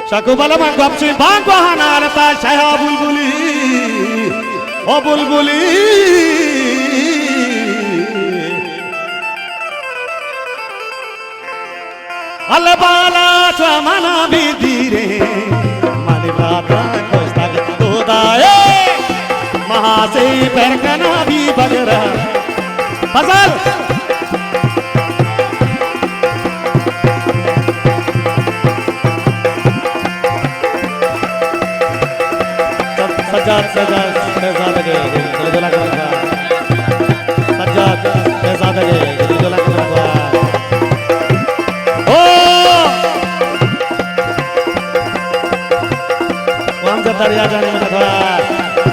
Sakubala mangapsi bangko hanarata saya bulbuli, oh bulbuli. Alabala chamana bidire, mani brata kosta toda mahase perkana bi bagara. Pasal. Sajjad Sajjad Shahzad के जोला का रखा सज्जाद शहजाद के जोला का रखा ओ वहां से दरिया जाने में था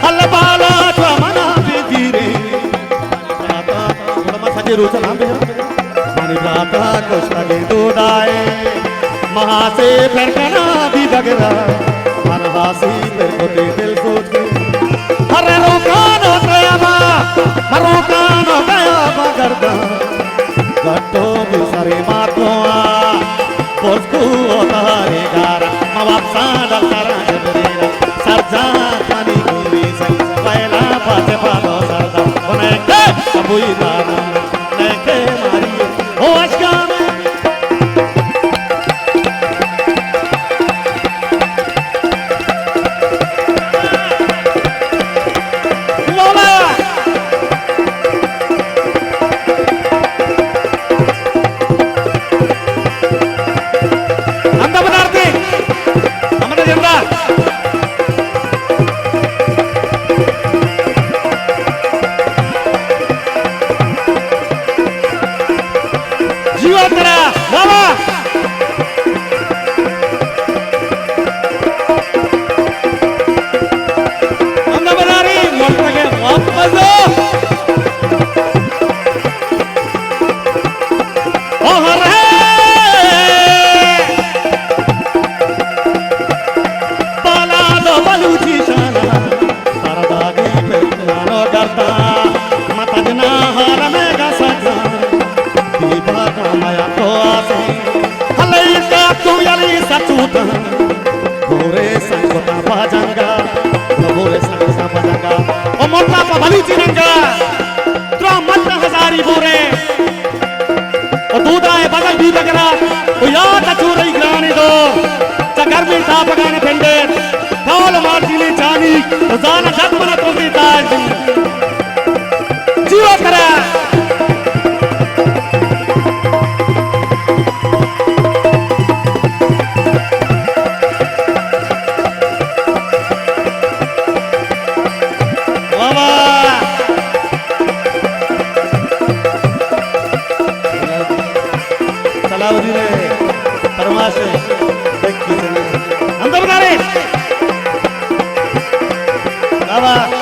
हल्ला बाला चमना धीरे आता थोड़ा मा सजे रोचा नाम पे पानी प्राता कोष्टा के दूधाए महासे फरकना भी बगरा हासी तेरे को दिल सोच के हरे रोकानो गया बगरदा गट्टो भी सारे मातों बोझको तारे गारा मवाप सादल तारा जबरेरा सरजा पानी गुली से पहला पाते पादो सरदा उन्हें के सबुई दाना नेके मारी ओ अश्का Zana jatmana tosi taaj jiwa kara baba salaudine parmashe dekhi andar nare baba